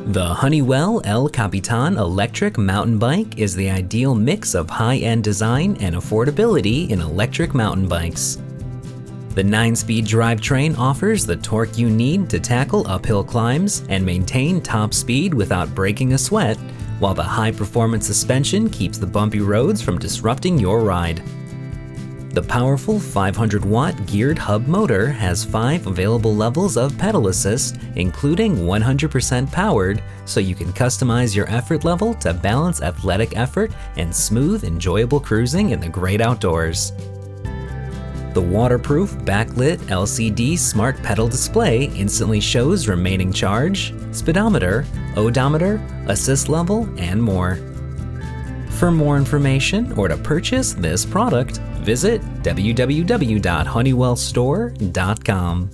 The Honeywell El Capitan electric mountain bike is the ideal mix of high-end design and affordability in electric mountain bikes. The 9-speed drivetrain offers the torque you need to tackle uphill climbs and maintain top speed without breaking a sweat, while the high-performance suspension keeps the bumpy roads from disrupting your ride. The powerful 500-watt geared hub motor has 5 available levels of pedal assist, including 100% powered, so you can customize your effort level to balance athletic effort and smooth, enjoyable cruising in the great outdoors. The waterproof backlit LCD smart pedal display instantly shows remaining charge, speedometer, odometer, assist level, and more. For more information or to purchase this product, visit www.honeywellstore.com.